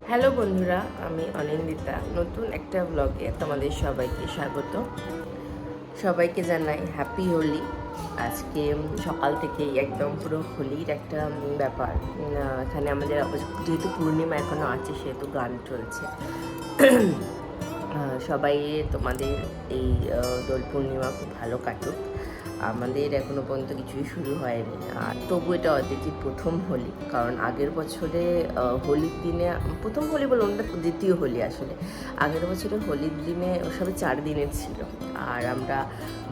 Hello বন্ধুরা, আমি অনিন্দিতা। নতুন একটা ব্লগে তোমাদের সবাইকে স্বাগত। সবাইকে জানাই হ্যাপি হোলি। আজকে সকাল থেকেই একদম পুরো হোলির একটা ব্যাপার। এখানে আমাদের যেহেতু পূর্ণিমা এখনও আছে, সেহেতু গান চলছে। সবাই তোমাদের এই দোল পূর্ণিমা খুব ভালো কাটুক। আমাদের এখনও পর্যন্ত কিছুই শুরু হয়নি, আর তবু এটা অদিতির প্রথম হোলি। কারণ আগের বছরে হোলির দিনে, প্রথম হোলি বলে ওটা দ্বিতীয় হোলি আসলে, আগের বছরে হোলির দিনে ওসবে 4 দিনের ছিল। আর আমরা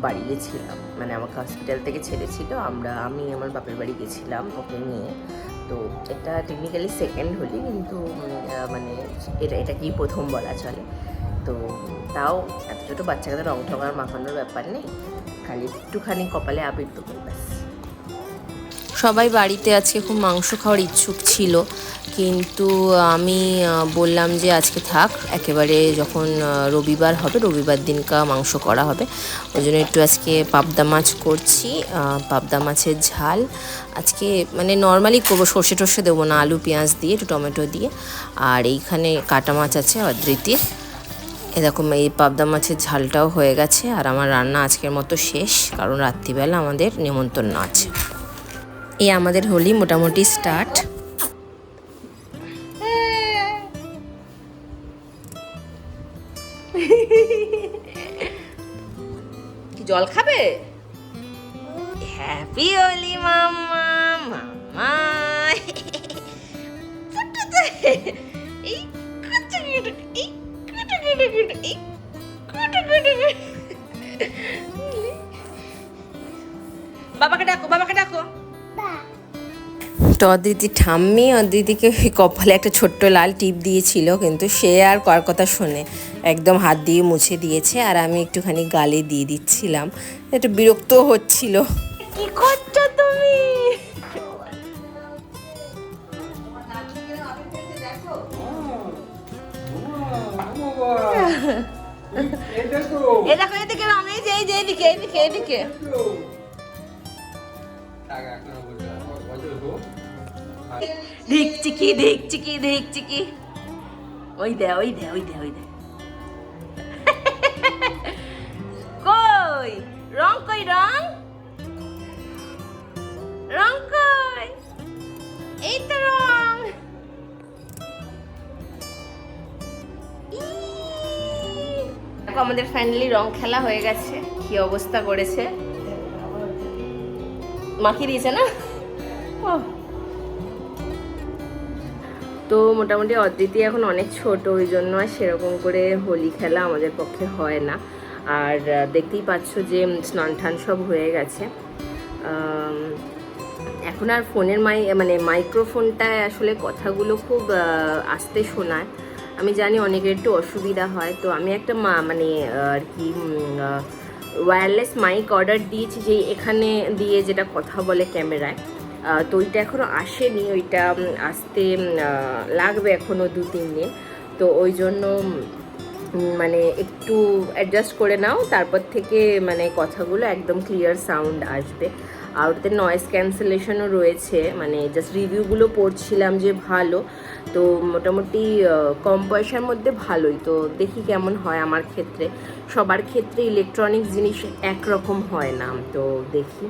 বাড়ি গেছিলাম, মানে আমাকে হসপিটাল থেকে ছেড়েছিল, আমি আমার বাপের বাড়ি গেছিলাম ওকে নিয়ে। তো এটা টেকনিক্যালি সেকেন্ড হোলি, কিন্তু মানে এটাকেই প্রথম বলা চলে। তো তাও এত ছোটো বাচ্চাকে রং ঠং আর মাখানোর ব্যাপার নেই, খালি একটুখানি কপালে আবির দেবো ব্যাস। সবাই বাড়িতে আজকে খুব মাংস খাওয়ার ইচ্ছুক ছিল, কিন্তু আমি বললাম যে আজকে থাক, একেবারে যখন রবিবার হবে রবিবার দিনকা মাংস করা হবে। ওই জন্য একটু আজকে পাবদা মাছ করছি, পাবদা মাছের ঝাল। আজকে মানে নর্মালি করবো, সর্ষে টর্ষে দেবো না, আলু পেঁয়াজ দিয়ে একটু টমেটো দিয়ে। আর এইখানে কাটা মাছ আছে অদ্রিতির। এরকম এই পাবদা মাছের ঝালটাও হয়ে গেছে, আর আমার রান্না আজকের মতো শেষ, কারণ রাত্রিবেলা আমাদের নেমন্তন্ন আছে। এই আমাদের হোলি মোটামুটি স্টার্ট। কি জল খাবে? হ্যাপি হোলি মাম্মা, মাম্মা। এই বাবাকে ডাকো, বাবাকে ডাকো। তো অদ্রিতির ঠাম্মি অদ্রিতিকে কপালে একটা ছোট্ট লাল টিপ দিয়েছিল, কিন্তু সে আর কার কথা শোনে, একদম হাত দিয়ে মুছে দিয়েছে। আর আমি একটুখানি গালে দিয়ে দিচ্ছিলাম, একটু বিরক্ত হচ্ছিল। কি করছো তুমি? দেখো এদিকে রং, এই যে এদিকে এদিকে এদিকে। দেখছি কি ওই দে ওই দে ওই দে ওই দে। কই রং, কই রং, রং কই? এই তো রং। আমাদের ফাইনালি রং খেলা হয়ে গেছে। কি অবস্থা করেছে, মাখিয়ে দিয়েছে না? তো মোটামুটি অদ্বিতি এখন অনেক ছোট, ওই জন্য আর সেরকম করে হোলি খেলা আমাদের পক্ষে হয় না। আর দেখতেই পাচ্ছ যে স্নান টান সব হয়ে গেছে। এখন আর ফোনের মানে মাইক্রোফোনটায় আসলে কথাগুলো খুব আস্তে শোনায়। আমি জানি অনেকের একটু অসুবিধা হয়, তো আমি একটা মানে আর কি ওয়্যারলেস মাইক অর্ডার দিয়েছি, যে এখানে দিয়ে যেটা কথা বলে ক্যামেরায়। তো ওইটা এখনও আসেনি, ওইটা আসতে লাগবে এখনও 2-3 দিন। তো ওই জন্য মানে একটু অ্যাডজাস্ট করে নাও, তারপর থেকে মানে কথাগুলো একদম ক্লিয়ার সাউন্ড আসবে। আর ওটাতে নয়েজ ক্যান্সেলেশনও রয়েছে, মানে জাস্ট রিভিউগুলো পড়ছিলাম যে ভালো। তো মোটামুটি কম পয়সার মধ্যে ভালোই, তো দেখি কেমন হয়। আমার ক্ষেত্রে, সবার ক্ষেত্রে ইলেকট্রনিক্স জিনিস একরকম হয় না, তো দেখি।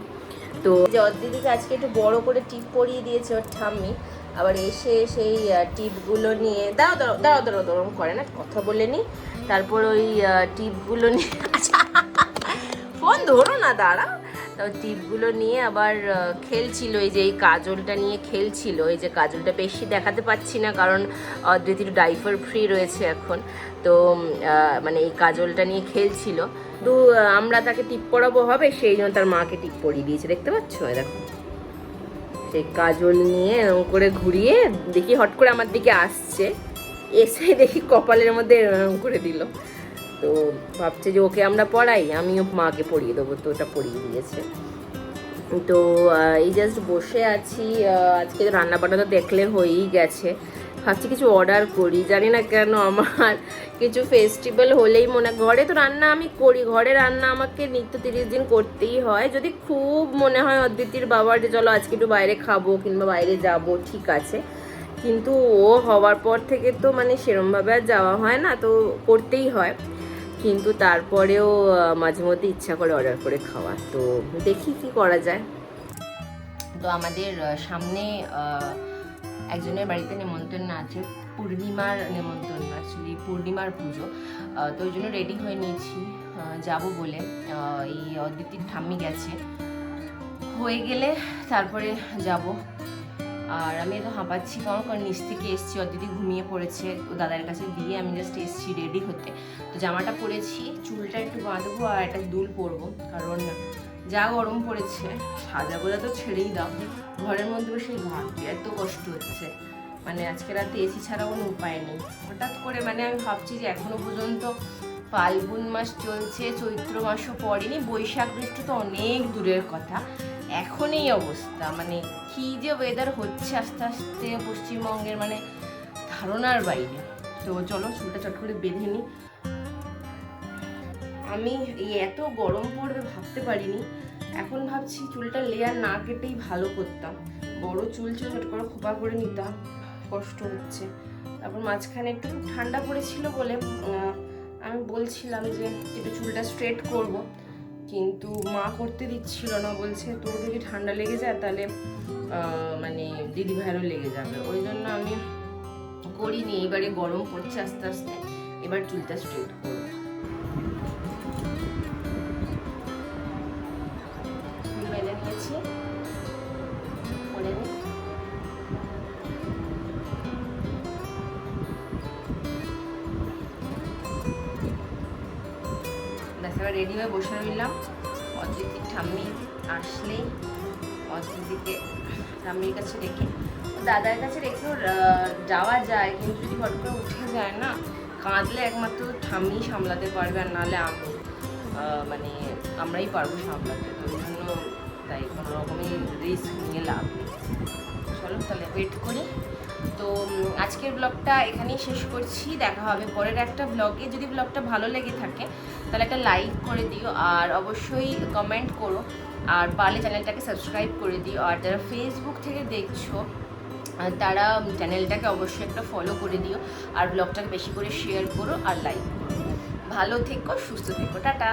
তো অদ্রিতিকে আজকে একটু বড় করে টিপ পরিয়ে দিয়েছে ওর ঠাম্মি। আবার এসে সেই টিপগুলো নিয়ে দাঁড়াও করে না, কথা বলে নি। তারপর ওই টিপগুলো নিয়ে, আচ্ছা ফোন ধরো না, দাঁড়াও। তো টিপগুলো নিয়ে আবার খেলছিল, এই যে এই কাজলটা নিয়ে খেলছিল। এই যে কাজলটা বেশি দেখাতে পাচ্ছি না, কারণ অদ্রিতির ডাইপার ফ্রি রয়েছে এখন। তো মানে এই কাজলটা নিয়ে খেলছিল। তো আমরা তাকে টিপ পরাবো হবে, সেই জন্য তার মাকে টিপ পরিয়ে দিয়েছে, দেখতে পাচ্ছ? দেখো সেই কাজল নিয়ে এরকম করে ঘুরিয়ে, দেখি হট করে আমার দিকে আসছে, এসে দেখি কপালের মধ্যে এরকম করে দিল। তো ভাবছে যে ওকে আমরা পড়াই, আমিও মাকে পড়িয়ে দেবো, তো ওটা পড়িয়ে দিয়েছে। তো এই জাস্ট বসে আছি। আজকে রান্না বান্না তো দেখলে হয়েই গেছে, ভাবছি কিছু অর্ডার করি, জানি না কেন আমার কিছু ফেস্টিভ্যাল হলেই মনে, ঘরে তো রান্না আমি করি, ঘরে রান্না আমাকে নিত্য 30 দিন করতেই হয়। যদি খুব মনে হয় অদ্বিতীর বাবার যে চলো আজকে একটু বাইরে খাবো কিংবা বাইরে যাব, ঠিক আছে, কিন্তু ও হওয়ার পর থেকে তো মানে সেরমভাবে আর যাওয়া হয় না, তো করতেই হয়। কিন্তু তারপরেও মাঝে মধ্যে ইচ্ছা করে অর্ডার করে খাওয়া, তো দেখি কি করা যায়। তো আমাদের সামনে একজনের বাড়িতে নেমন্তন্ন আছে, পূর্ণিমার নেমন্তন্ন, অ্যাকচুয়ালি পূর্ণিমার পুজো। তো ওই জন্য রেডি হয়ে নিয়েছি যাব বলে। এই অদিতির ঠাম্মি গেছে, হয়ে গেলে তারপরে যাব। আর আমি তো হাঁপাচ্ছি কারণ নিচ থেকে এসছি, অদিতি ঘুমিয়ে পড়েছে, ও দাদার কাছে দিয়ে আমি জাস্ট এসছি রেডি হতে। তো জামাটা পরেছি, চুলটা একটু বাঁধবো আর একটা দুল পরবো, কারণ যা গরম পড়েছে, সাজা গোজা তো ছেড়েই দাও, ঘরের মধ্যে বসে ভাবছি এত কষ্ট হচ্ছে। মানে আজকে রাতে এসি ছাড়া কোনো উপায় নেই। হঠাৎ করে মানে আমি ভাবছি যে এখনো পর্যন্ত ফাল্গুন মাস চলছে, চৈত্র মাসও পড়েনি, বৈশাখ জ্যৈষ্ঠ তো অনেক দূরের কথা, এখন এই অবস্থা। মানে কি যে ওয়েদার হচ্ছে আস্তে আস্তে পশ্চিমবঙ্গের, মানে ধারণার বাইরে। তো চলো চুলটা চট করে বেঁধে নিই। আমি এই এত গরম পড়বে ভাবতে পারিনি, এখন ভাবছি চুলটা লেয়ার না কেটেই ভালো করতাম, বড় চুল ছিল চট করে খোপা করে নিতাম, কষ্ট হচ্ছে। তারপর মাঝখানে একটু ঠান্ডা পড়েছিল বলে আমি বলছিলাম যে একটু চুলটা স্ট্রেট করব, কিন্তু মা করতে দিচ্ছিল না, বলছে তোর যদি ঠান্ডা লেগে যায় তাহলে মানে দিদি ভাইয়েরও লেগে যাবে, ওই জন্য আমি করিনি। এবারে গরম পড়ছে আস্তে আস্তে, এবার চুলটা স্ট্রেট করবো। বেঁধে নিয়েছি, করে নিই। এবার রেডি হয়ে বসে রইলাম। অদ্রিতির ঠাম্মি আসলেই অদ্রিতিকে ঠাম্মির কাছে রেখে, দাদার কাছে রেখেও যাওয়া যায়, কিন্তু যদি হট করে উঠে যায় না, কাঁদলে একমাত্র ঠাম্মি সামলাতে পারবে, আর নাহলে আমি মানে আমরাই পারবো সামলাতে। তো ওই জন্য তাই কোনো রকমই রিস্ক নিয়ে লাভ নেই। চলো তাহলে ওয়েট করি। তো আজকের ব্লগটা এখানেই শেষ করছি, দেখা হবে পরের একটা ব্লগে। যদি ব্লগটা ভালো লেগে থাকে তাহলে একটা লাইক করে দিও, আর অবশ্যই কমেন্ট করো, আর পারলে চ্যানেলটাকে সাবস্ক্রাইব করে দিও। আর যারা ফেসবুক থেকে দেখছো তারা চ্যানেলটাকে অবশ্যই একটা ফলো করে দিও, আর ব্লগটাকে বেশি করে শেয়ার করো আর লাইক করো। ভালো থেকো, সুস্থ থেকো, টাটা।